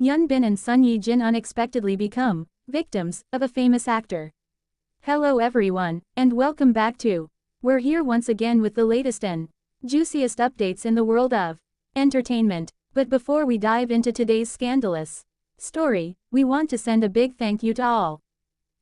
Hyun Bin and Sun Ye-jin unexpectedly become victims of a famous actor. Hello everyone, and welcome back to. We're here once again with the latest and juiciest updates in the world of entertainment. But before we dive into today's scandalous story, we want to send a big thank you to all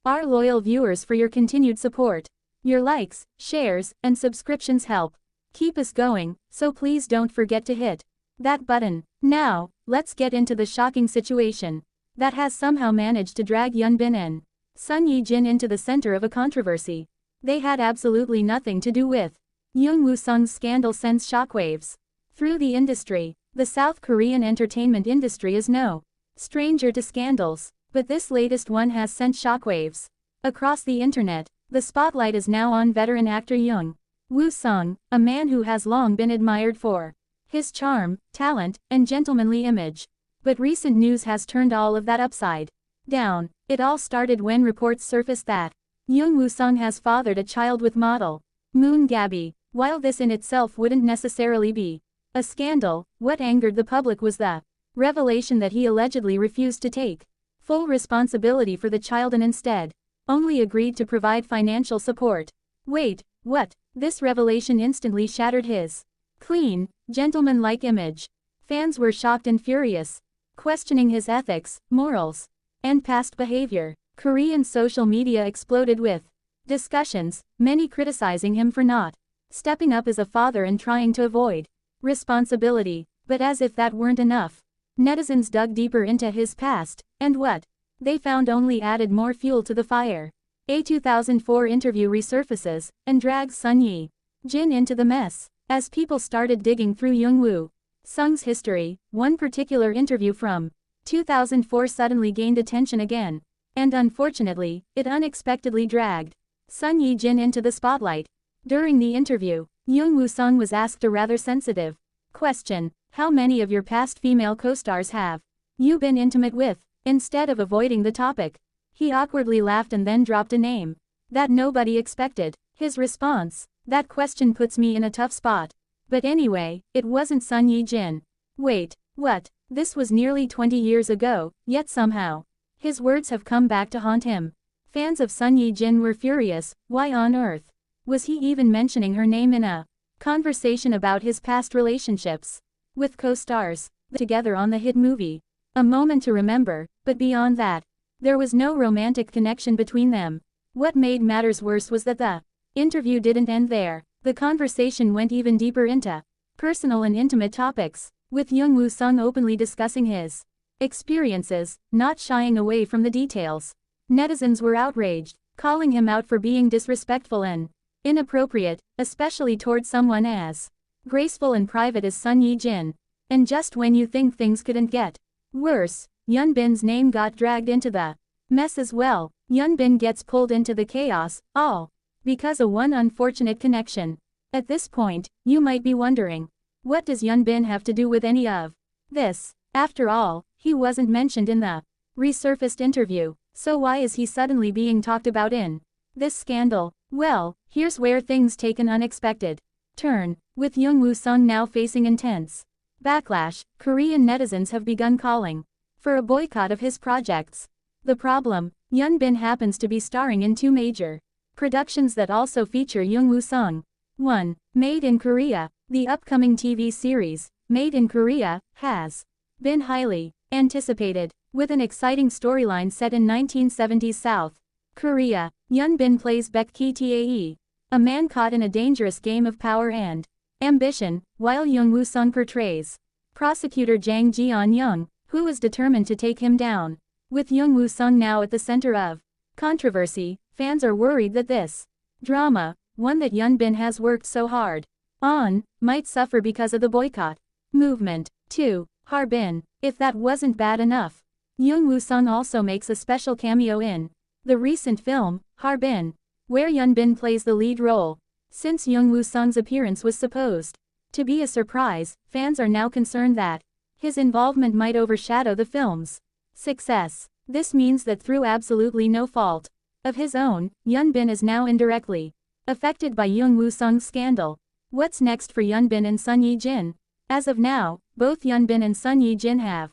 our loyal viewers for your continued support. Your likes, shares, and subscriptions help keep us going, so please don't forget to hit that button. Now, let's get into the shocking situation that has somehow managed to drag Hyun Bin and Sun Ye-jin into the center of a controversy they had absolutely nothing to do with. Jung Woo-sung's scandal sends shockwaves through the industry. The South Korean entertainment industry is no stranger to scandals, but this latest one has sent shockwaves across the internet. The spotlight is now on veteran actor Jung Woo-sung, a man who has long been admired for his charm, talent, and gentlemanly image. But recent news has turned all of that upside down. It all started when reports surfaced that Jung Woo-sung has fathered a child with model Moon Gabby. While this in itself wouldn't necessarily be a scandal, what angered the public was the revelation that he allegedly refused to take full responsibility for the child and instead only agreed to provide financial support. Wait, what? This revelation instantly shattered his clean, gentleman-like image. Fans were shocked and furious, questioning his ethics, morals, and past behavior. Korean social media exploded with discussions, many criticizing him for not stepping up as a father and trying to avoid responsibility. But as if that weren't enough, netizens dug deeper into his past, and what they found only added more fuel to the fire. A 2004 interview resurfaces and drags Sun Ye-jin into the mess. As people started digging through Jung Woo-sung's history, one particular interview from 2004 suddenly gained attention again. And unfortunately, it unexpectedly dragged Sun Ye-jin into the spotlight. During the interview, Jung Woo-sung was asked a rather sensitive question: how many of your past female co-stars have you been intimate with? Instead of avoiding the topic, he awkwardly laughed and then dropped a name that nobody expected. His response: that question puts me in a tough spot. But anyway, it wasn't Sun Ye-jin. Wait, what? This was nearly 20 years ago, yet somehow his words have come back to haunt him. Fans of Sun Ye-jin were furious. Why on earth was he even mentioning her name in a conversation about his past relationships with co-stars together on the hit movie A Moment to Remember? But beyond that, there was no romantic connection between them. What made matters worse was that the interview didn't end there. The conversation went even deeper into personal and intimate topics, with Jung Woo-sung openly discussing his experiences, not shying away from the details. Netizens were outraged, calling him out for being disrespectful and inappropriate, especially towards someone as graceful and private as Sun Ye-jin. And just when you think things couldn't get worse, Hyun Bin's name got dragged into the mess as well. Hyun Bin gets pulled into the chaos, all because of one unfortunate connection. At this point, you might be wondering, what does Hyun Bin have to do with any of this? After all, he wasn't mentioned in the resurfaced interview, so why is he suddenly being talked about in this scandal? Well, here's where things take an unexpected turn. With Jung Woo-sung now facing intense backlash, Korean netizens have begun calling for a boycott of his projects. The problem: Hyun Bin happens to be starring in two major productions that also feature Jung Woo-sung. 1. Made in Korea. The upcoming TV series, Made in Korea, has been highly anticipated. With an exciting storyline set in 1970s South Korea, Hyun Bin plays Baek Ki-tae, a man caught in a dangerous game of power and ambition, while Jung Woo-sung portrays prosecutor Jang Ji-on-young, who is determined to take him down. With Jung Woo-sung now at the center of controversy, fans are worried that this drama, one that Hyun Bin has worked so hard on, might suffer because of the boycott movement. 2. Harbin. If that wasn't bad enough, Jung Woo-sung also makes a special cameo in the recent film, Harbin, where Hyun Bin plays the lead role. Since Jung Woo-sung's appearance was supposed to be a surprise, fans are now concerned that his involvement might overshadow the film's success. This means that through absolutely no fault of his own, Hyun Bin is now indirectly affected by Jung Woo-sung's scandal. What's next for Hyun Bin and Sun Ye-jin? As of now, both Hyun Bin and Sun Ye-jin have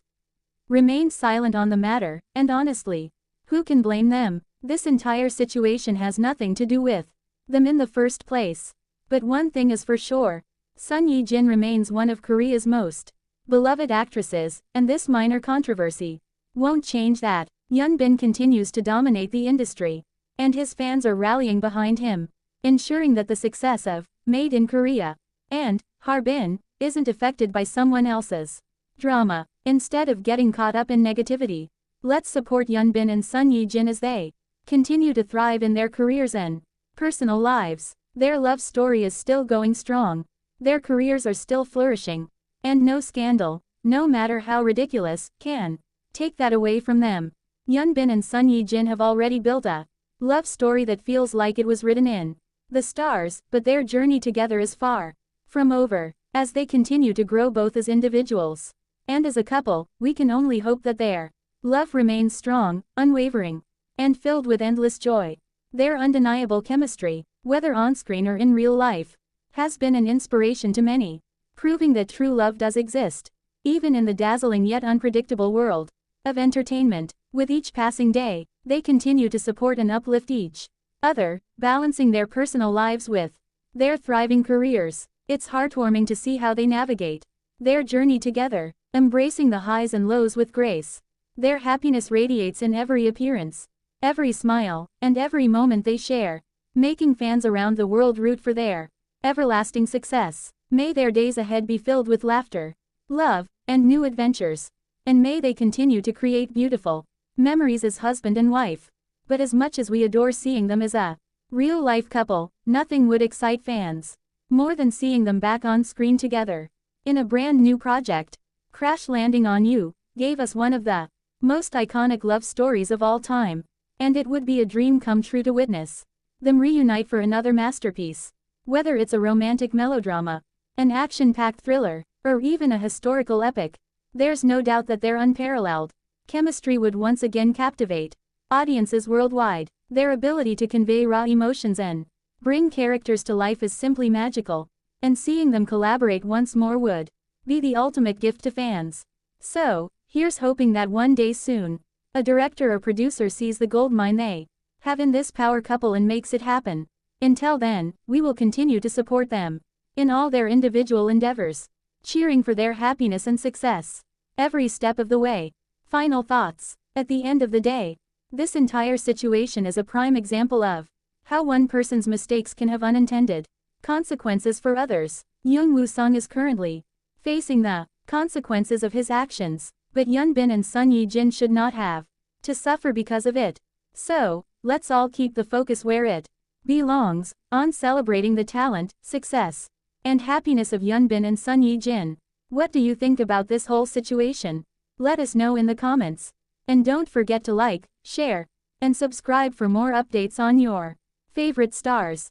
remained silent on the matter, and honestly, who can blame them? This entire situation has nothing to do with them in the first place. But one thing is for sure. Sun Yi-jin remains one of Korea's most beloved actresses, and this minor controversy won't change that. Hyun Bin continues to dominate the industry, and his fans are rallying behind him, ensuring that the success of Made in Korea and Harbin isn't affected by someone else's drama. Instead of getting caught up in negativity, let's support Hyun Bin and Sun Yi-jin as they continue to thrive in their careers and personal lives. Their love story is still going strong. Their careers are still flourishing. And no scandal, no matter how ridiculous, can take that away from them. Hyun Bin and Sun Yi-jin have already built a love story that feels like it was written in the stars, but their journey together is far from over. As they continue to grow both as individuals and as a couple, we can only hope that their love remains strong, unwavering, and filled with endless joy. Their undeniable chemistry, whether on-screen or in real life, has been an inspiration to many, proving that true love does exist, even in the dazzling yet unpredictable world of entertainment. With each passing day, they continue to support and uplift each other, balancing their personal lives with their thriving careers. It's heartwarming to see how they navigate their journey together, embracing the highs and lows with grace. Their happiness radiates in every appearance, every smile, and every moment they share, making fans around the world root for their everlasting success. May their days ahead be filled with laughter, love, and new adventures. And may they continue to create beautiful memories as husband and wife. But as much as we adore seeing them as a real-life couple, nothing would excite fans more than seeing them back on screen together in a brand new project. Crash Landing on You gave us one of the most iconic love stories of all time, and it would be a dream come true to witness them reunite for another masterpiece. Whether it's a romantic melodrama, an action-packed thriller, or even a historical epic, there's no doubt that their unparalleled chemistry would once again captivate audiences worldwide. Their ability to convey raw emotions and bring characters to life is simply magical, and seeing them collaborate once more would be the ultimate gift to fans. So, here's hoping that one day soon, a director or producer sees the goldmine they have in this power couple and makes it happen. Until then, we will continue to support them in all their individual endeavors, cheering for their happiness and success every step of the way. Final thoughts. At the end of the day, this entire situation is a prime example of how one person's mistakes can have unintended consequences for others. Jung Woo-sung is currently facing the consequences of his actions, but Hyun Bin and Sun Yi-jin should not have to suffer because of it. So, let's all keep the focus where it belongs, on celebrating the talent, success, and happiness of Hyun Bin and Sun Yi-jin. What do you think about this whole situation? Let us know in the comments. And don't forget to like, share, and subscribe for more updates on your favorite stars.